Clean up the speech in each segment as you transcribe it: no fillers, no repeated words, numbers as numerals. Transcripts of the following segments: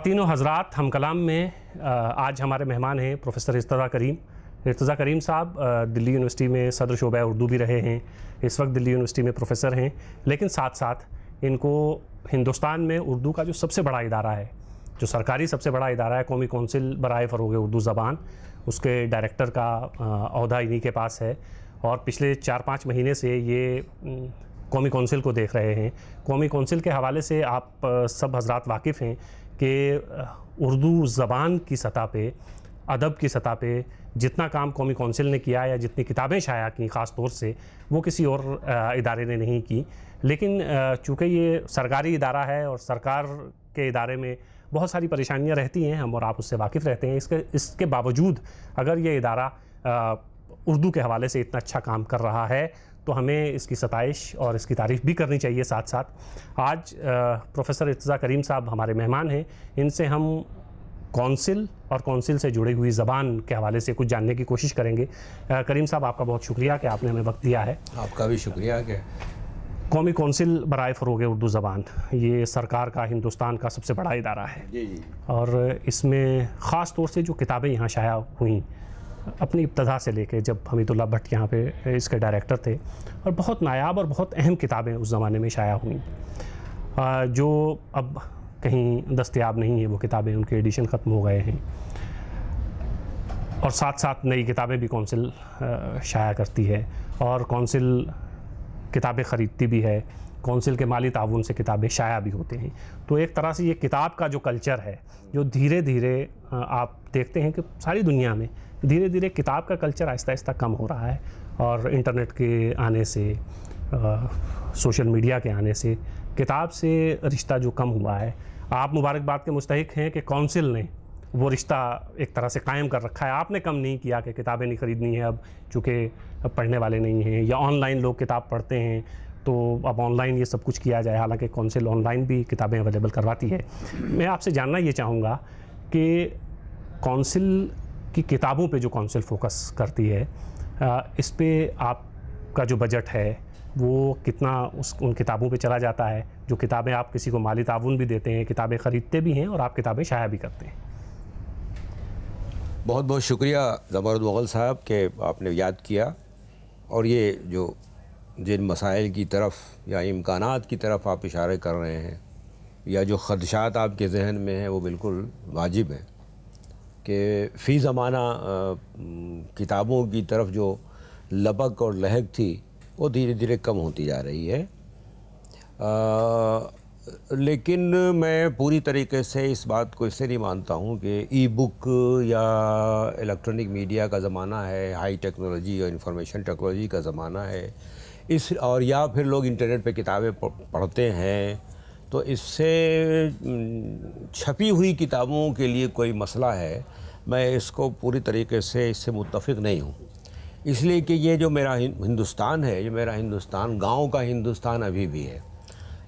خواتین و حضرات، ہم کلام میں آج ہمارے مہمان ہیں پروفیسر ارتضیٰ کریم۔ ارتضیٰ کریم صاحب دلی یونیورسٹی میں صدر شعبہ اردو بھی رہے ہیں، اس وقت دلی یونیورسٹی میں پروفیسر ہیں، لیکن ساتھ ساتھ ان کو ہندوستان میں اردو کا جو سب سے بڑا ادارہ ہے، جو سرکاری سب سے بڑا ادارہ ہے، قومی کونسل برائے فروغ اردو زبان، اس کے ڈائریکٹر کا عہدہ انہی کے پاس ہے، اور پچھلے 4-5 مہینے سے یہ قومی کونسل کو دیکھ رہے ہیں۔ قومی کونسل کے حوالے سے آپ سب حضرات واقف ہیں کہ اردو زبان کی سطح پہ، ادب کی سطح پہ جتنا کام قومی کونسل نے کیا یا جتنی کتابیں شائع کی خاص طور سے، وہ کسی اور ادارے نے نہیں کی، لیکن چونکہ یہ سرکاری ادارہ ہے اور سرکار کے ادارے میں بہت ساری پریشانیاں رہتی ہیں، ہم اور آپ اس سے واقف رہتے ہیں، اس کے باوجود اگر یہ ادارہ اردو کے حوالے سے اتنا اچھا کام کر رہا ہے تو ہمیں اس کی ستائش اور اس کی تعریف بھی کرنی چاہیے۔ ساتھ ساتھ آج پروفیسر ارتضیٰ کریم صاحب ہمارے مہمان ہیں، ان سے ہم کونسل اور کونسل سے جڑی ہوئی زبان کے حوالے سے کچھ جاننے کی کوشش کریں گے۔ کریم صاحب، آپ کا بہت شکریہ کہ آپ نے ہمیں وقت دیا ہے۔ آپ کا بھی شکریہ کہ قومی کونسل برائے فروغ اردو زبان یہ سرکار کا، ہندوستان کا سب سے بڑا ادارہ ہے، جی اور اس میں خاص طور سے جو کتابیں یہاں شائع ہوئیں اپنی ابتدا سے لے کے، جب حمید اللہ بھٹ یہاں پہ اس کے ڈائریکٹر تھے، اور بہت نایاب اور بہت اہم کتابیں اس زمانے میں شائع ہوئیں جو اب کہیں دستیاب نہیں ہیں، وہ کتابیں، ان کے ایڈیشن ختم ہو گئے ہیں، اور ساتھ ساتھ نئی کتابیں بھی کونسل شائع کرتی ہے، اور کونسل کتابیں خریدتی بھی ہے، کونسل کے مالی تعاون سے کتابیں شائع بھی ہوتے ہیں۔ تو ایک طرح سے یہ کتاب کا جو کلچر ہے، جو دھیرے دھیرے آپ دیکھتے ہیں کہ ساری دنیا میں دھیرے دھیرے کتاب کا کلچر آہستہ آہستہ کم ہو رہا ہے، اور انٹرنیٹ کے آنے سے، سوشل میڈیا کے آنے سے کتاب سے رشتہ جو کم ہوا ہے، آپ مبارکباد کے مستحق ہیں کہ کونسل نے وہ رشتہ ایک طرح سے قائم کر رکھا ہے۔ آپ نے کم نہیں کیا کہ کتابیں نہیں خریدنی ہیں اب، چونکہ پڑھنے والے نہیں ہیں، یا آن لائن لوگ کتاب پڑھتے ہیں تو اب آن لائن یہ سب کچھ کیا جائے، حالانکہ کونسل آن لائن بھی کتابیں اویلیبل کرواتی ہے۔ میں آپ سے جاننا یہ چاہوں گا کہ کونسل کی کتابوں پہ جو کونسل فوکس کرتی ہے، اس پہ آپ کا جو بجٹ ہے وہ کتنا ان کتابوں پہ چلا جاتا ہے؟ جو کتابیں آپ کسی کو مالی تعاون بھی دیتے ہیں، کتابیں خریدتے بھی ہیں، اور آپ کتابیں شائع بھی کرتے ہیں۔ بہت بہت شکریہ زبرد مغل صاحب کہ آپ نے یاد کیا، اور یہ جو جن مسائل کی طرف یا امکانات کی طرف آپ اشارے کر رہے ہیں، یا جو خدشات آپ کے ذہن میں ہیں، وہ بالکل واجب ہیں کہ فی زمانہ کتابوں کی طرف جو لبک اور لہک تھی وہ دھیرے دھیرے کم ہوتی جا رہی ہے، لیکن میں پوری طریقے سے اس بات کو اس سے نہیں مانتا ہوں کہ ای بک یا الیکٹرانک میڈیا کا زمانہ ہے، ہائی ٹیکنالوجی اور انفارمیشن ٹیکنالوجی کا زمانہ ہے، اور یا پھر لوگ انٹرنیٹ پہ کتابیں پڑھتے ہیں، تو اس سے چھپی ہوئی کتابوں کے لیے کوئی مسئلہ ہے، میں اس کو پوری طریقے سے اس سے متفق نہیں ہوں، اس لیے کہ یہ جو میرا ہندوستان ہے، یہ میرا ہندوستان گاؤں کا ہندوستان ابھی بھی ہے۔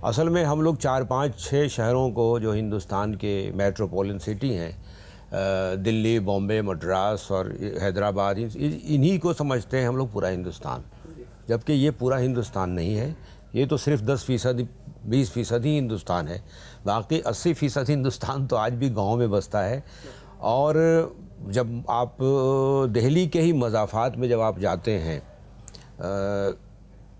اصل میں ہم لوگ 4-5-6 شہروں کو جو ہندوستان کے میٹروپولن سٹی ہیں، دلی، بامبے، مدراس اور حیدرآباد، انہی کو سمجھتے ہیں ہم لوگ پورا ہندوستان، جبکہ یہ پورا ہندوستان نہیں ہے، یہ تو صرف 10-20% ہی ہندوستان ہے، باقی 80% ہندوستان تو آج بھی گاؤں میں بستا ہے۔ اور جب آپ دہلی کے ہی مضافات میں جب آپ جاتے ہیں،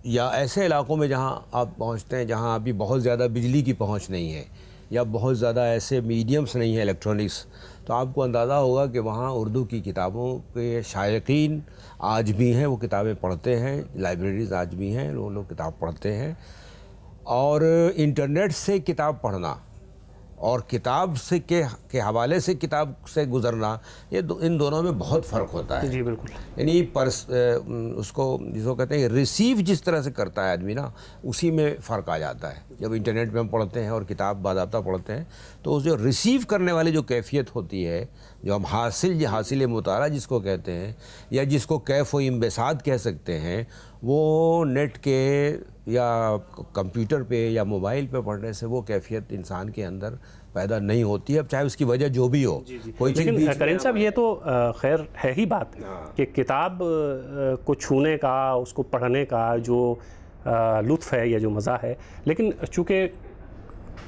یا ایسے علاقوں میں جہاں آپ پہنچتے ہیں جہاں ابھی بہت زیادہ بجلی کی پہنچ نہیں ہے، یا بہت زیادہ ایسے میڈیمز نہیں ہیں الیکٹرانکس، تو آپ کو اندازہ ہوگا کہ وہاں اردو کی کتابوں کے شائقین آج بھی ہیں، وہ کتابیں پڑھتے ہیں، لائبریریز آج بھی ہیں، وہ لوگ کتاب پڑھتے ہیں، اور انٹرنیٹ سے کتاب پڑھنا اور کتاب سے کے حوالے سے کتاب سے گزرنا، یہ ان دونوں میں بہت فرق ہوتا ہے۔ جی بالکل، یعنی اس کو جس کو کہتے ہیں ریسیو جس طرح سے کرتا ہے آدمی نا، اسی میں فرق آ جاتا ہے۔ جب انٹرنیٹ پہ ہم پڑھتے ہیں اور کتاب باضابطہ پڑھتے ہیں، تو اس جو ریسیو کرنے والی جو کیفیت ہوتی ہے، جو ہم حاصل مطالعہ جس کو کہتے ہیں، یا جس کو کیف و انبساط کہہ سکتے ہیں، وہ نیٹ کے یا کمپیوٹر پہ یا موبائل پہ پڑھنے سے وہ کیفیت انسان کے اندر پیدا نہیں ہوتی ہے، اب چاہے اس کی وجہ جو بھی ہو۔ کوئی چیز لیکن کریم صاحب، یہ تو خیر ہے ہی بات کہ کتاب کو چھونے کا، اس کو پڑھنے کا جو لطف ہے یا جو مزہ ہے، لیکن چونکہ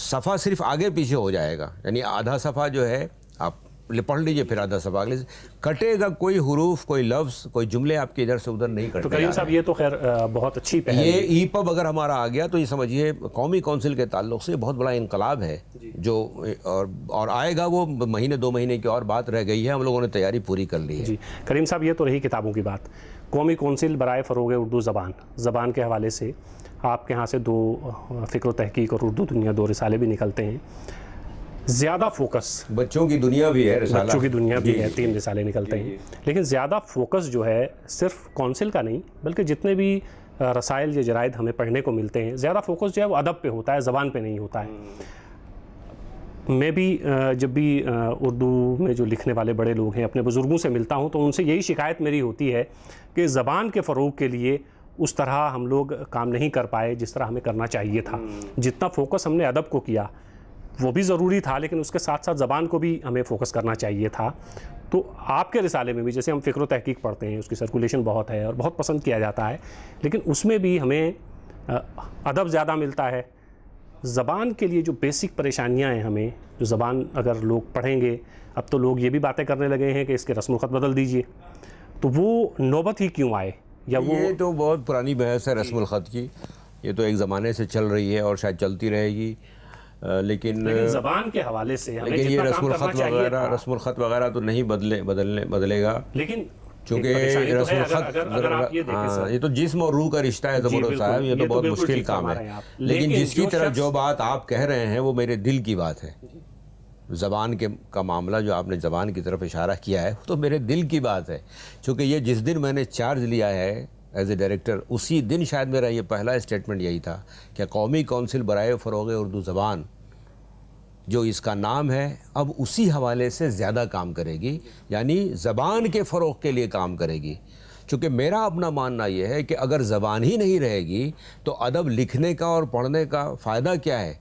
صفحہ صرف آگے پیچھے ہو جائے گا، یعنی آدھا صفحہ جو ہے آپ پڑھ لیجئے، پھر آدھا صفحہ اگلے کٹے گا، کوئی حروف، کوئی لفظ، کوئی جملے آپ کے ادھر سے ادھر نہیں کٹے. تو کریم صاحب یہ تو خیر بہت اچھی پہل ہے. یہ ای پب اگر ہمارا آ گیا تو یہ سمجھیے قومی کونسل کے تعلق سے بہت بڑا انقلاب ہے جو اور آئے گا. وہ مہینے 2 مہینے کی اور بات رہ گئی ہے، ہم لوگوں نے تیاری پوری کر لی ہے. جی کریم صاحب یہ تو رہی کتابوں کی بات. قومی کونسل برائے فروغ اردو زبان کے حوالے سے آپ کے ہاں سے 2 فکر و تحقیق اور اردو دنیا 2 رسالے بھی نکلتے ہیں. زیادہ فوکس بچوں کی دنیا بھی ہے رسالہ، بچوں کی دنیا بھی ہے، 3 رسالے نکلتے ہیں. لیکن زیادہ فوکس جو ہے صرف کونسل کا نہیں بلکہ جتنے بھی رسائل یا جرائد ہمیں پڑھنے کو ملتے ہیں، زیادہ فوکس جو ہے وہ ادب پہ ہوتا ہے، زبان پہ نہیں ہوتا ہے. میں بھی جب بھی اردو میں جو لکھنے والے بڑے لوگ ہیں اپنے بزرگوں سے ملتا ہوں تو ان سے یہی شکایت میری ہوتی ہے کہ زبان کے فروغ کے لیے اس طرح ہم لوگ کام نہیں کر پائے جس طرح ہمیں کرنا چاہیے تھا. جتنا فوکس ہم نے ادب کو کیا وہ بھی ضروری تھا، لیکن اس کے ساتھ ساتھ زبان کو بھی ہمیں فوکس کرنا چاہیے تھا. تو آپ کے رسالے میں بھی جیسے ہم فکر و تحقیق پڑھتے ہیں، اس کی سرکولیشن بہت ہے اور بہت پسند کیا جاتا ہے، لیکن اس میں بھی ہمیں ادب زیادہ ملتا ہے. زبان کے لیے جو بیسک پریشانیاں ہیں ہمیں، جو زبان اگر لوگ پڑھیں گے، اب تو لوگ یہ بھی باتیں کرنے لگے ہیں کہ اس کے رسم الخط بدل دیجئے، تو وہ نوبت ہی کیوں آئے؟ یا وہ یہ تو بہت پرانی بحث ہے رسم الخط کی، یہ تو ایک زمانے سے چل رہی ہے اور شاید چلتی رہے گی. لیکن زبان کے حوالے سے ہمیں یہ جتنا رسم کام کرنا الخط چاہیے وغیرہ تھا، رسم الخط وغیرہ تو نہیں بدلے گا، لیکن چونکہ رسم الخط یہ تو جسم اور روح کا رشتہ ہے زبور صاحب، یہ تو بہت مشکل کام ہے. لیکن جس کی طرف جو بات آپ کہہ رہے ہیں وہ میرے دل کی بات ہے. زبان کا معاملہ جو آپ نے زبان کی طرف اشارہ کیا ہے وہ تو میرے دل کی بات ہے. چونکہ یہ جس دن میں نے چارج لیا ہے ایز اے ڈائریکٹر، اسی دن شاید میرا یہ پہلا اسٹیٹمنٹ یہی تھا کہ قومی کونسل برائے فروغ اردو زبان جو اس کا نام ہے اب اسی حوالے سے زیادہ کام کرے گی، یعنی زبان کے فروغ کے لیے کام کرے گی. چونکہ میرا اپنا ماننا یہ ہے کہ اگر زبان ہی نہیں رہے گی تو ادب لکھنے کا اور پڑھنے کا فائدہ کیا ہے؟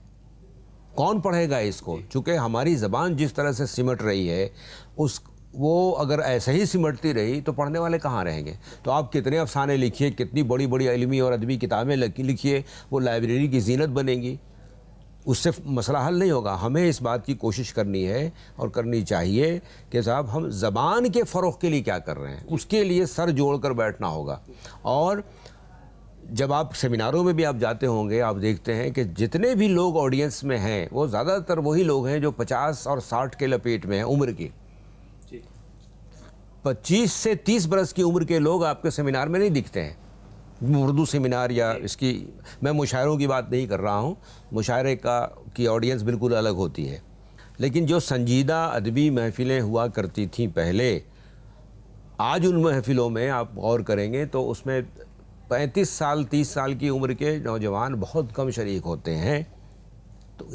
کون پڑھے گا اس کو؟ چونکہ ہماری زبان جس طرح سے سمٹ رہی ہے وہ اگر ایسے ہی سمٹتی رہی تو پڑھنے والے کہاں رہیں گے؟ تو آپ کتنے افسانے لکھیے، کتنی بڑی بڑی علمی اور ادبی کتابیں لکھیے، وہ لائبریری کی زینت بنیں گی، اس سے مسئلہ حل نہیں ہوگا. ہمیں اس بات کی کوشش کرنی ہے اور کرنی چاہیے کہ صاحب ہم زبان کے فروغ کے لیے کیا کر رہے ہیں، اس کے لیے سر جوڑ کر بیٹھنا ہوگا. اور جب آپ سیمیناروں میں بھی آپ جاتے ہوں گے، آپ دیکھتے ہیں کہ جتنے بھی لوگ آڈینس میں ہیں وہ زیادہ تر وہی لوگ ہیں جو 50 اور 60 کے لپیٹ میں ہیں عمر کی. 25 سے 30 برس کی عمر کے لوگ آپ کے سیمینار میں نہیں دکھتے ہیں. اردو سیمینار یا اس کی، میں مشاعروں کی بات نہیں کر رہا ہوں، مشاعرے کی آڈینس بالکل الگ ہوتی ہے. لیکن جو سنجیدہ ادبی محفلیں ہوا کرتی تھیں پہلے، آج ان محفلوں میں آپ غور کریں گے تو اس میں 35 سال 30 سال کی عمر کے نوجوان بہت کم شریک ہوتے ہیں. تو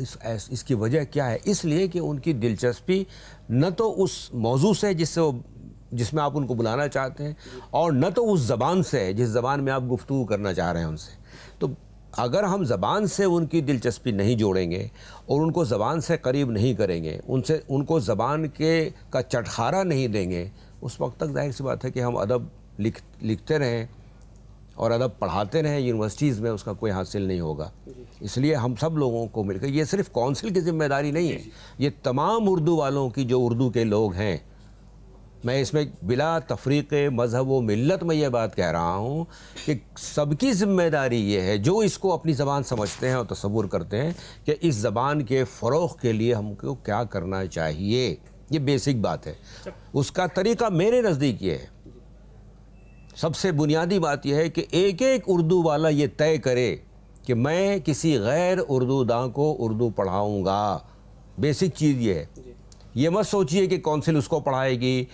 اس کی وجہ کیا ہے؟ اس لیے کہ ان کی دلچسپی نہ تو اس موضوع سے جس میں آپ ان کو بلانا چاہتے ہیں، اور نہ تو اس زبان سے جس زبان میں آپ گفتگو کرنا چاہ رہے ہیں ان سے. تو اگر ہم زبان سے ان کی دلچسپی نہیں جوڑیں گے اور ان کو زبان سے قریب نہیں کریں گے، ان کو زبان کا چٹخارا نہیں دیں گے، اس وقت تک ظاہر سی بات ہے کہ ہم ادب لکھتے رہیں اور ادب پڑھاتے رہیں یونیورسٹیز میں، اس کا کوئی حاصل نہیں ہوگا. اس لیے ہم سب لوگوں کو مل کر، یہ صرف کونسل کی ذمہ داری نہیں ہے، یہ تمام اردو والوں کی جو اردو کے لوگ ہیں، میں اس میں بلا تفریق مذہب و ملت میں یہ بات کہہ رہا ہوں کہ سب کی ذمہ داری یہ ہے جو اس کو اپنی زبان سمجھتے ہیں اور تصور کرتے ہیں کہ اس زبان کے فروغ کے لیے ہم کو کیا کرنا چاہیے. یہ بیسک بات ہے. اس کا طریقہ میرے نزدیک یہ ہے، سب سے بنیادی بات یہ ہے کہ ایک ایک اردو والا یہ طے کرے کہ میں کسی غیر اردو داں کو اردو پڑھاؤں گا. بیسک چیز یہ ہے. یہ مت سوچئے کہ کونسل اس کو پڑھائے گی،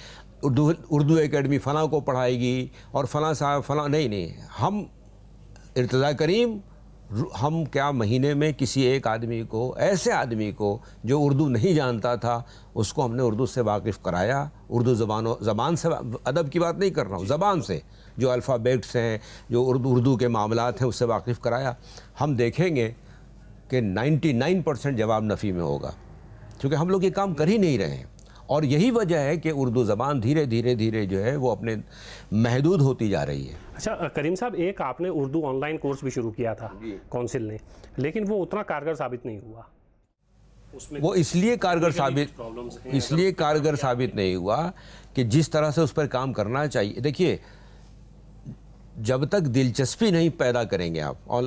اردو اکیڈمی فلاں کو پڑھائے گی اور فلاں صاحب فلاں، نہیں. ہم ارتضیٰ کریم ہم کیا مہینے میں کسی ایک آدمی کو، ایسے آدمی کو جو اردو نہیں جانتا تھا، اس کو ہم نے اردو سے واقف کرایا. اردو زبان سے، ادب کی بات نہیں کر رہا ہوں، زبان سے جو الفابیٹس ہیں، جو اردو کے معاملات ہیں، اس سے واقف کرایا. ہم دیکھیں گے کہ 99% جواب نفی میں ہوگا، کیونکہ ہم لوگ یہ کام کر ہی نہیں رہے ہیں. اور یہی وجہ ہے کہ اردو زبان دھیرے دھیرے جو ہے وہ اپنے محدود ہوتی جا رہی ہے. اچھا کریم صاحب، ایک آپ نے اردو آن لائن کورس بھی شروع کیا تھا کونسل نے، لیکن وہ اتنا کارگر ثابت نہیں ہوا. وہ اس لیے کارگر ثابت نہیں ہوا کہ جس طرح سے اس پر کام کرنا چاہیے. دیکھیے جب تک دلچسپی نہیں پیدا کریں گے آپ، اور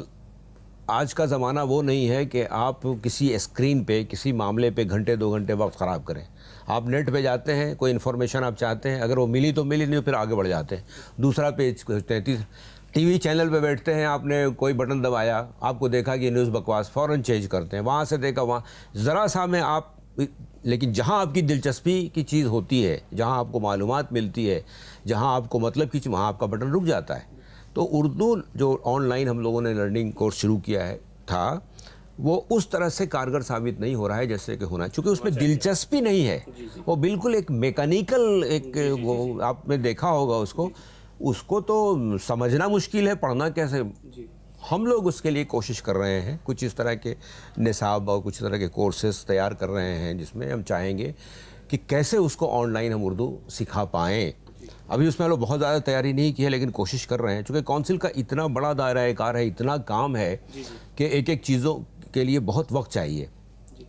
آج کا زمانہ وہ نہیں ہے کہ آپ کسی اسکرین پہ کسی معاملے پہ گھنٹے 2 گھنٹے وقت خراب کریں. آپ نیٹ پہ جاتے ہیں، کوئی انفارمیشن آپ چاہتے ہیں، اگر وہ ملی تو ملی، نہیں پھر آگے بڑھ جاتے ہیں، دوسرا پیج کھوجتے ہیں. ٹی وی چینل پہ بیٹھتے ہیں، آپ نے کوئی بٹن دبایا، آپ کو دیکھا کہ نیوز بکواس، فوراً چینج کرتے ہیں، وہاں سے دیکھا وہاں ذرا سا میں آپ. لیکن جہاں آپ کی دلچسپی کی چیز ہوتی ہے، جہاں آپ کو معلومات ملتی ہے، جہاں آپ کو مطلب کی وہاں آپ کا بٹن رک جاتا ہے. تو اردو جو آن لائن ہم لوگوں نے لرننگ کورس شروع کیا تھا، وہ اس طرح سے کارگر ثابت نہیں ہو رہا ہے جیسے کہ ہونا، چونکہ اس میں دلچسپی نہیں ہے. وہ بالکل ایک میکینیکل وہ آپ نے دیکھا ہوگا اس کو تو سمجھنا مشکل ہے، پڑھنا کیسے. ہم لوگ اس کے لیے کوشش کر رہے ہیں، کچھ اس طرح کے نصاب اور کچھ طرح کے کورسز تیار کر رہے ہیں جس میں ہم چاہیں گے کہ کیسے اس کو آن لائن ہم اردو سکھا پائیں. ابھی اس میں ہم لوگ بہت زیادہ تیاری نہیں کی ہے، لیکن کوشش کر رہے ہیں. چونکہ کونسل کا اتنا بڑا دائرہ کار ہے، اتنا کام ہے کہ ایک ایک چیزوں کے لیے بہت وقت چاہیے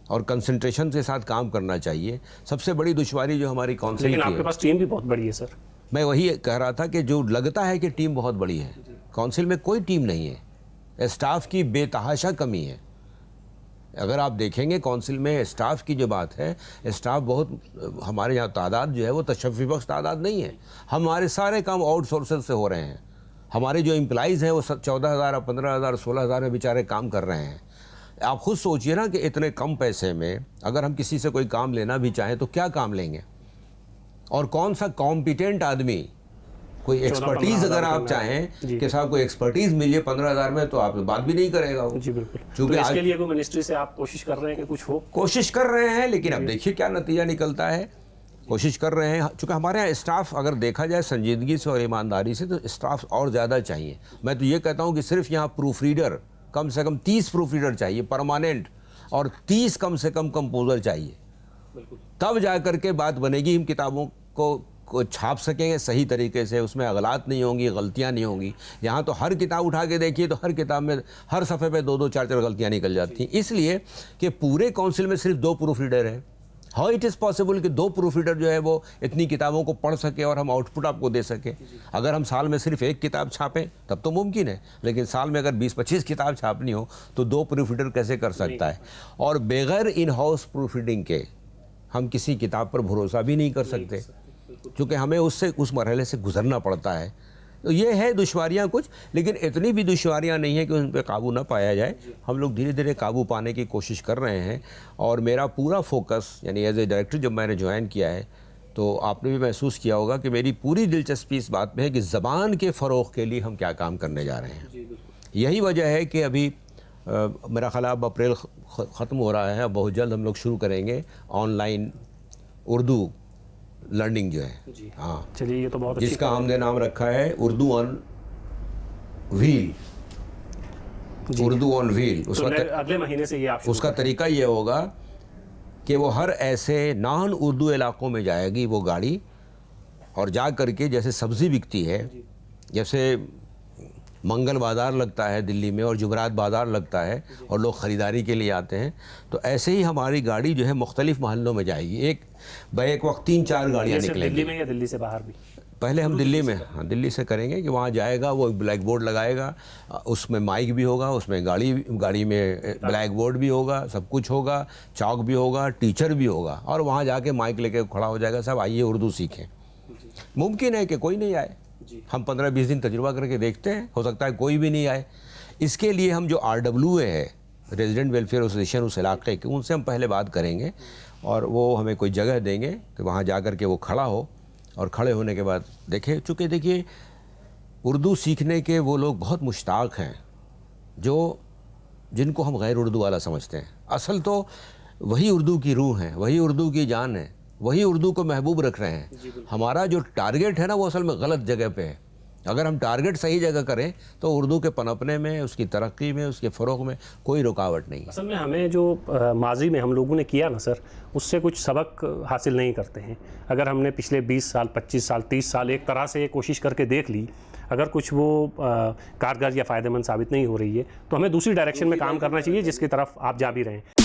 اور کنسنٹریشن کے ساتھ کام کرنا چاہیے. سب سے بڑی دشواری جو ہماری کونسل کی ہے، آپ کے پاس ٹیم بھی بہت بڑی ہے سر. میں وہی کہہ رہا تھا کہ جو لگتا ہے کہ ٹیم بہت بڑی ہے، کونسل میں کوئی ٹیم نہیں ہے. اسٹاف کی بے تحاشا کمی ہے. اگر آپ دیکھیں گے کونسل میں اسٹاف کی جو بات ہے، اسٹاف بہت، ہمارے یہاں تعداد جو ہے وہ تشفی بخش تعداد نہیں ہے. ہمارے سارے کام آؤٹ سورسز سے ہو رہے ہیں. ہمارے جو امپلائیز ہیں وہ 14,000 15,000 16,000 میں بیچارے کام کر رہے ہیں. آپ خود سوچئے نا کہ اتنے کم پیسے میں اگر ہم کسی سے کوئی کام لینا بھی چاہیں تو کیا کام لیں گے، اور کون سا کمپیٹنٹ آدمی، کوئی ایکسپرٹیز اگر آپ چاہیں کہ صاحب کوئی ایکسپرٹیز ملیے 15,000 میں تو آپ بات بھی نہیں کرے گا. جی بالکل. چونکہ اس کے لیے کوئی منسٹری سے آپ کوشش کر رہے ہیں کہ کچھ ہو؟ کوشش کر رہے ہیں، لیکن اب دیکھیے کیا نتیجہ نکلتا ہے. کوشش کر رہے ہیں، چونکہ ہمارے یہاں اسٹاف اگر دیکھا جائے سنجیدگی سے اور ایمانداری سے تو اسٹاف اور زیادہ چاہیے. میں تو یہ کہتا ہوں کہ صرف یہاں پروف ریڈر کم سے کم 30 پروف ریڈر چاہیے پرماننٹ، اور 30 کم سے کم کمپوزر چاہیے. تب جا کر کے بات بنے گی. ہم کتابوں کو چھاپ سکیں گے صحیح طریقے سے، اس میں اغلاط نہیں ہوں گی، غلطیاں نہیں ہوں گی. یہاں تو ہر کتاب اٹھا کے دیکھیے تو ہر کتاب میں ہر صفحے پہ 2 4 غلطیاں نکل جاتی ہیں. اس لیے کہ پورے کونسل میں صرف 2 پروف ریڈر ہیں. ہاؤ اٹ از پاسبل کہ 2 پروف ریڈر جو ہے وہ اتنی کتابوں کو پڑھ سکے اور ہم آؤٹ پٹ آپ کو دے سکیں. اگر ہم سال میں صرف 1 کتاب چھاپیں تب تو ممکن ہے، لیکن سال میں اگر 20-25 کتاب چھاپنی ہو تو 2 پروف ریڈر کیسے کر سکتا ہے. اور بغیر ان ہاؤس پروف ریڈنگ کے ہم کسی کتاب پر بھروسہ بھی نہیں کر سکتے، چونکہ ہمیں اس مرحلے سے گزرنا پڑتا ہے. تو یہ ہے دشواریاں کچھ، لیکن اتنی بھی دشواریاں نہیں ہیں کہ ان پہ قابو نہ پایا جائے. ہم لوگ دھیرے دھیرے قابو پانے کی کوشش کر رہے ہیں. اور میرا پورا فوکس، یعنی ایز اے ڈائریکٹر جب میں نے جوائن کیا ہے تو آپ نے بھی محسوس کیا ہوگا کہ میری پوری دلچسپی اس بات میں ہے کہ زبان کے فروغ کے لیے ہم کیا کام کرنے جا رہے ہیں. یہی وجہ ہے کہ ابھی میرا خیال اب اپریل ختم ہو رہا ہے، اب بہت جلد ہم لوگ شروع کریں گے آن لائن اردو لرننگ جو ہے. ہاں چلیے، یہ تو بہت اچھی، جس کا ہم نے نام رکھا ہے اردو آن ویل. اردو آن ویل. اگلے مہینے سے یہ آپ اس کا طریقہ یہ ہوگا کہ وہ ہر ایسے نان اردو علاقوں میں جائے گی وہ گاڑی، اور جا کر کے جیسے سبزی بکتی ہے، جیسے منگل بازار لگتا ہے دلی میں اور جمعرات بازار لگتا ہے اور لوگ خریداری کے لیے آتے ہیں، تو ایسے ہی ہماری گاڑی جو ہے مختلف محلوں میں جائے گی. ایک وقت 3-4 گاڑیاں نکلیں گی. دلی میں یا دلی سے باہر بھی؟ پہلے ہم دلی میں، ہاں دلی سے کریں گے کہ وہاں جائے گا، وہ بلیک بورڈ لگائے گا، اس میں مائک بھی ہوگا، اس میں گاڑی میں بلیک بورڈ بھی ہوگا، سب کچھ ہوگا، چاک بھی ہوگا، ٹیچر بھی ہوگا، اور وہاں جا کے مائک لے کے کھڑا ہو جائے گا، صاحب آئیے اردو سیکھیں. ممکن ہے کہ کوئی نہیں آئے، ہم 15-20 دن تجربہ کر کے دیکھتے ہیں، ہو سکتا ہے کوئی بھی نہیں آئے. اس کے لیے ہم جو RWA ہے، ریزیڈنٹ ویلفیئر ایسوسیشن اس علاقے کے، ان سے ہم پہلے بات کریں گے اور وہ ہمیں کوئی جگہ دیں گے کہ وہاں جا کر کے وہ کھڑا ہو، اور کھڑے ہونے کے بعد دیکھیں. دیکھیے اردو سیکھنے کے وہ لوگ بہت مشتاق ہیں جن کو ہم غیر اردو والا سمجھتے ہیں. اصل تو وہی اردو کی روح ہے، وہی اردو کی جان ہے، وہی اردو کو محبوب رکھ رہے ہیں. ہمارا جو ٹارگٹ ہے نا وہ اصل میں غلط جگہ پہ ہے. اگر ہم ٹارگٹ صحیح جگہ کریں تو اردو کے پنپنے میں، اس کی ترقی میں، اس کے فروغ میں کوئی رکاوٹ نہیں. اصل میں ہمیں جو ماضی میں ہم لوگوں نے کیا نا سر، اس سے کچھ سبق حاصل نہیں کرتے ہیں. اگر ہم نے پچھلے 20 سال 25 سال 30 سال ایک طرح سے کوشش کر کے دیکھ لی، اگر کچھ وہ کارگر یا فائدہ مند ثابت نہیں ہو رہی ہے تو ہمیں دوسری ڈائریکشن میں کام کرنا چاہیے، جس کی طرف آپ جا بھی رہے ہیں.